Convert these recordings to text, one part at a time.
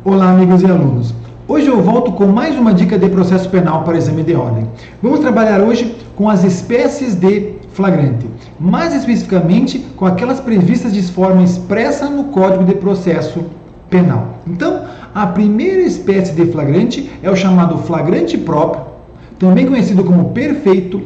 Olá, amigos e alunos. Hoje eu volto com mais uma dica de processo penal para exame de ordem. Vamos trabalhar hoje com as espécies de flagrante, mais especificamente com aquelas previstas de forma expressa no Código de Processo Penal. Então, a primeira espécie de flagrante é o chamado flagrante próprio, também conhecido como perfeito,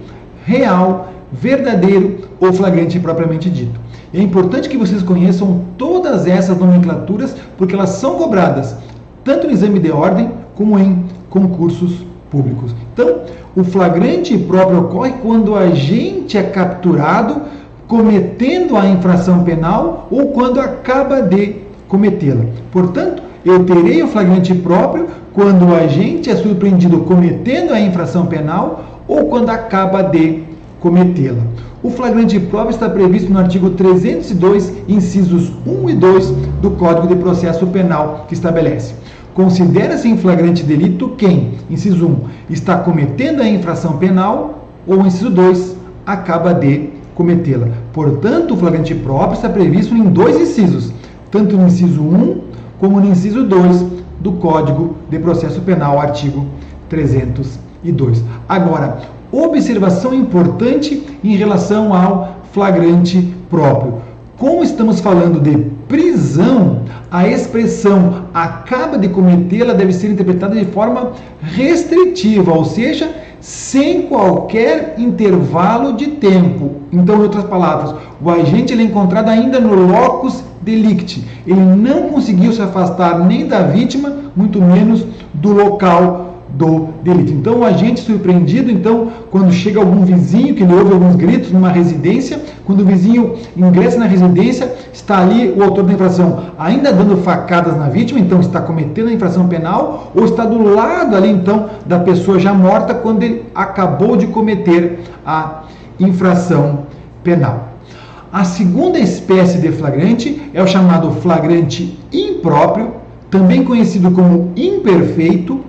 real, verdadeiro ou flagrante propriamente dito. É importante que vocês conheçam todas essas nomenclaturas, porque elas são cobradas tanto no exame de ordem como em concursos públicos. Então, o flagrante próprio ocorre quando o agente é capturado cometendo a infração penal ou quando acaba de cometê-la. Portanto, eu terei o flagrante próprio quando o agente é surpreendido cometendo a infração penal ou quando acaba de cometê-la. O flagrante próprio está previsto no artigo 302, incisos 1 e 2 do Código de Processo Penal, que estabelece: considera-se em flagrante delito quem, inciso 1, está cometendo a infração penal ou, inciso 2, acaba de cometê-la. Portanto, o flagrante próprio está previsto em dois incisos, tanto no inciso 1 como no inciso 2 do Código de Processo Penal, artigo 302. Agora, observação importante em relação ao flagrante próprio. Como estamos falando de prisão, a expressão acaba de cometê-la deve ser interpretada de forma restritiva, ou seja, sem qualquer intervalo de tempo. Então, em outras palavras, o agente ele é encontrado ainda no locus delicti. Ele não conseguiu se afastar nem da vítima, muito menos do local do delito. Então, o agente surpreendido, quando chega algum vizinho que ele ouve alguns gritos numa residência, quando o vizinho ingressa na residência, está ali o autor da infração ainda dando facadas na vítima, então está cometendo a infração penal, ou está do lado ali, da pessoa já morta quando ele acabou de cometer a infração penal. A segunda espécie de flagrante é o chamado flagrante impróprio, também conhecido como imperfeito,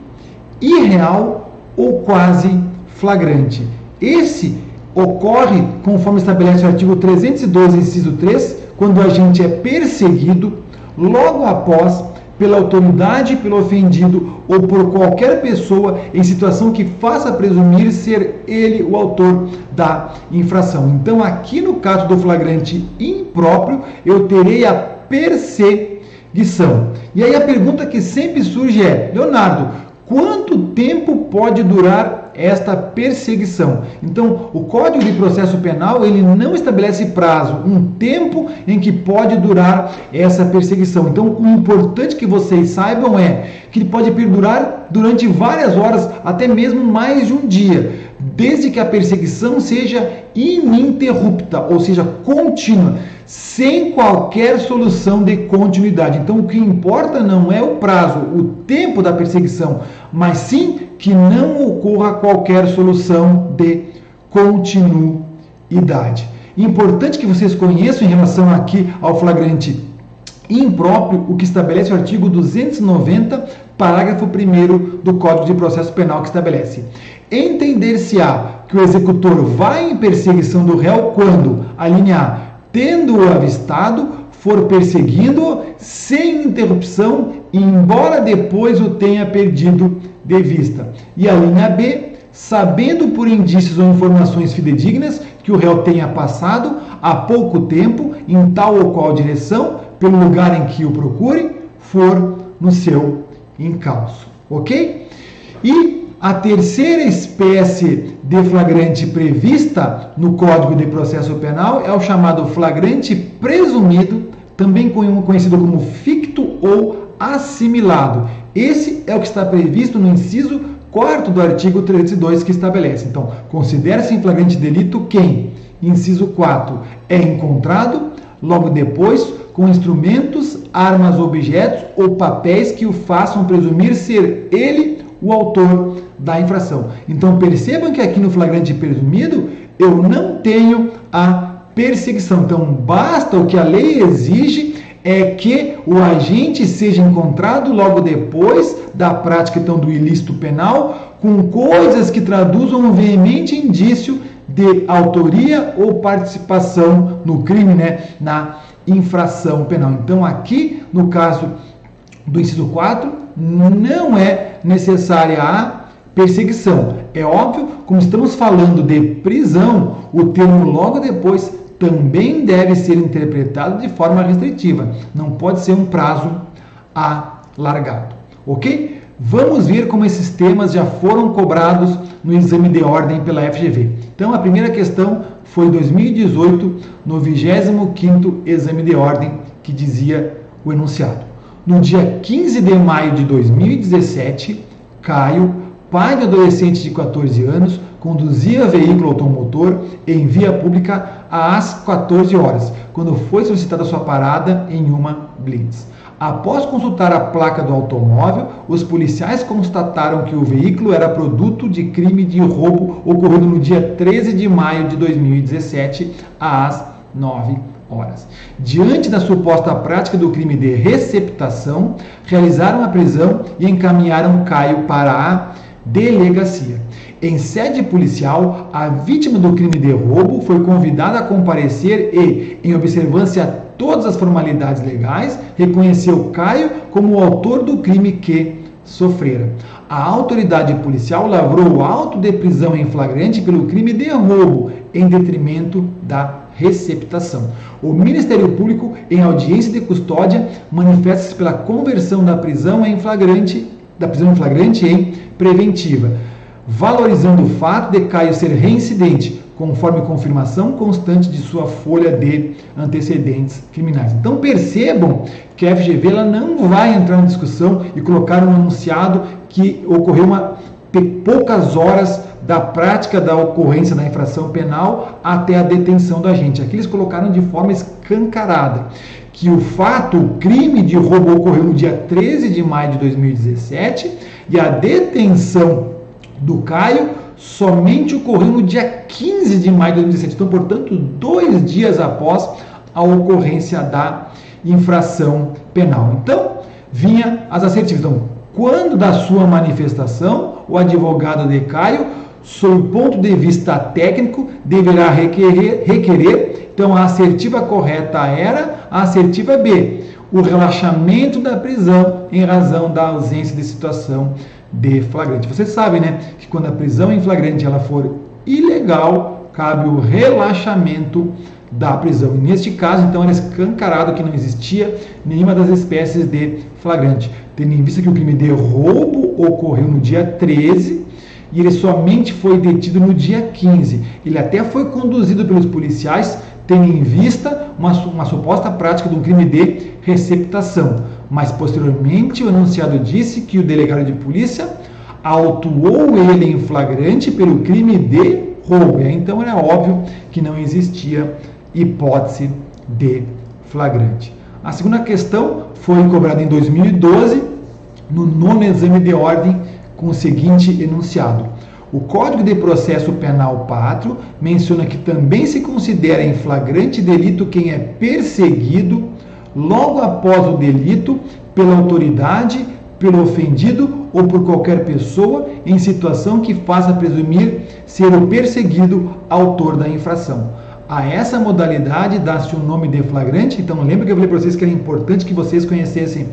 irreal ou quase flagrante. Esse ocorre, conforme estabelece o artigo 312, inciso 3, quando o agente é perseguido logo após pela autoridade, pelo ofendido ou por qualquer pessoa em situação que faça presumir ser ele o autor da infração. Então, aqui no caso do flagrante impróprio, eu terei a perseguição. E aí a pergunta que sempre surge é: Leonardo, quanto tempo pode durar esta perseguição? Então, o Código de Processo Penal, ele não estabelece prazo, um tempo em que pode durar essa perseguição. Então, o importante que vocês saibam é que ele pode perdurar durante várias horas, até mesmo mais de um dia, desde que a perseguição seja ininterrupta, ou seja, contínua, sem qualquer solução de continuidade. Então, o que importa não é o prazo, o tempo da perseguição, mas sim que não ocorra qualquer solução de continuidade. Importante que vocês conheçam em relação aqui ao flagrante impróprio, o que estabelece o artigo 290, parágrafo 1º do Código de Processo Penal, que estabelece: entender-se-á que o executor vai em perseguição do réu quando, a linha A, tendo-o avistado, for perseguindo-o sem interrupção, embora depois o tenha perdido de vista. E a linha B, sabendo por indícios ou informações fidedignas que o réu tenha passado há pouco tempo em tal ou qual direção, pelo lugar em que o procure, for no seu encalço. Ok? E a terceira espécie de flagrante prevista no Código de Processo Penal é o chamado flagrante presumido, também conhecido como ficto ou assimilado. Esse é o que está previsto no inciso 4º do artigo 302, que estabelece: então, considera-se em flagrante delito quem, inciso 4, é encontrado logo depois com instrumentos, armas, objetos ou papéis que o façam presumir ser ele o autor da infração. Então, percebam que aqui no flagrante presumido eu não tenho a perseguição. Então, basta, o que a lei exige é que o agente seja encontrado logo depois da prática do ilícito penal com coisas que traduzam um veemente indício de autoria ou participação no crime, na infração penal. Então, aqui, no caso do inciso 4, não é necessária a perseguição. É óbvio, como estamos falando de prisão, o termo logo depois também deve ser interpretado de forma restritiva. Não pode ser um prazo alargado. Ok? Vamos ver como esses temas já foram cobrados no exame de ordem pela FGV. Então, a primeira questão foi em 2018, no 25º exame de ordem, que dizia o enunciado. No dia 15 de maio de 2017, Caio, pai de adolescente de 14 anos, conduzia veículo automotor em via pública às 14 horas, quando foi solicitada sua parada em uma blitz. Após consultar a placa do automóvel, os policiais constataram que o veículo era produto de crime de roubo ocorrido no dia 13 de maio de 2017, às 9 horas. Diante da suposta prática do crime de receptação, realizaram a prisão e encaminharam Caio para a delegacia. Em sede policial, a vítima do crime de roubo foi convidada a comparecer e, em observância a todas as formalidades legais, reconheceu Caio como o autor do crime que sofrera. A autoridade policial lavrou auto de prisão em flagrante pelo crime de roubo, em detrimento da receptação. O Ministério Público, em audiência de custódia, manifesta-se pela conversão da prisão em flagrante em preventiva, valorizando o fato de Caio ser reincidente, conforme confirmação constante de sua folha de antecedentes criminais. Então percebam que a FGV ela não vai entrar na discussão e colocar um enunciado que ocorreu poucas horas da prática da ocorrência da infração penal até a detenção do agente. Aqui eles colocaram de forma escancarada que o fato, o crime de roubo ocorreu no dia 13 de maio de 2017 e a detenção do Caio somente ocorreu no dia 15 de maio de 2017. Então, portanto, 2 dias após a ocorrência da infração penal. Então, vinha as assertivas. Então, quando da sua manifestação, o advogado de Caio, sob o ponto de vista técnico, deverá requerer, então a assertiva correta era a assertiva B, o relaxamento da prisão em razão da ausência de situação de flagrante. Vocês sabem, né, que quando a prisão em flagrante ela for ilegal, cabe o relaxamento da prisão. E neste caso, então, era escancarado que não existia nenhuma das espécies de flagrante, tendo em vista que o crime de roubo ocorreu no dia 13 e ele somente foi detido no dia 15. Ele até foi conduzido pelos policiais, tendo em vista uma suposta prática de um crime de receptação. Mas, posteriormente, o enunciado disse que o delegado de polícia autuou ele em flagrante pelo crime de roubo. Então, era óbvio que não existia hipótese de flagrante. A segunda questão foi cobrada em 2012, no 9º exame de ordem, com o seguinte enunciado. O Código de Processo Penal Pátrio menciona que também se considera em flagrante delito quem é perseguido logo após o delito pela autoridade, pelo ofendido ou por qualquer pessoa em situação que faça presumir ser o perseguido autor da infração. A essa modalidade dá-se o nome de flagrante. Então, lembra que eu falei para vocês que era importante que vocês conhecessem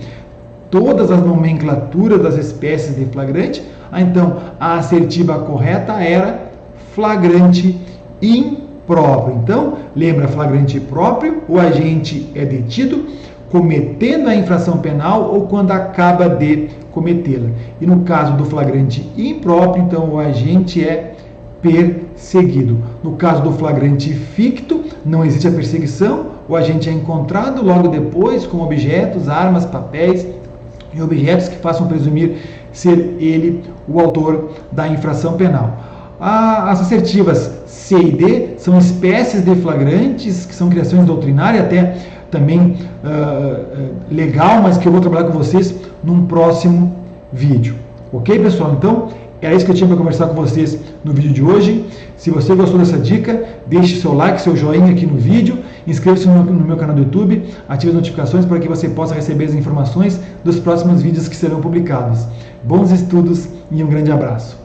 todas as nomenclaturas das espécies de flagrante? Então, a assertiva correta era flagrante impróprio. Então, lembra, flagrante próprio, o agente é detido cometendo a infração penal ou quando acaba de cometê-la. E no caso do flagrante impróprio, então, o agente é perseguido. No caso do flagrante ficto, não existe a perseguição, o agente é encontrado logo depois com objetos, armas, papéis e objetos que façam presumir ser ele o autor da infração penal. As assertivas C e D são espécies de flagrantes, que são criações doutrinárias, até também legal, mas que eu vou trabalhar com vocês num próximo vídeo. Ok, pessoal? Então, era isso que eu tinha para conversar com vocês no vídeo de hoje. Se você gostou dessa dica, deixe seu like, seu joinha aqui no vídeo, inscreva-se no meu canal do YouTube, ative as notificações para que você possa receber as informações dos próximos vídeos que serão publicados. Bons estudos e um grande abraço.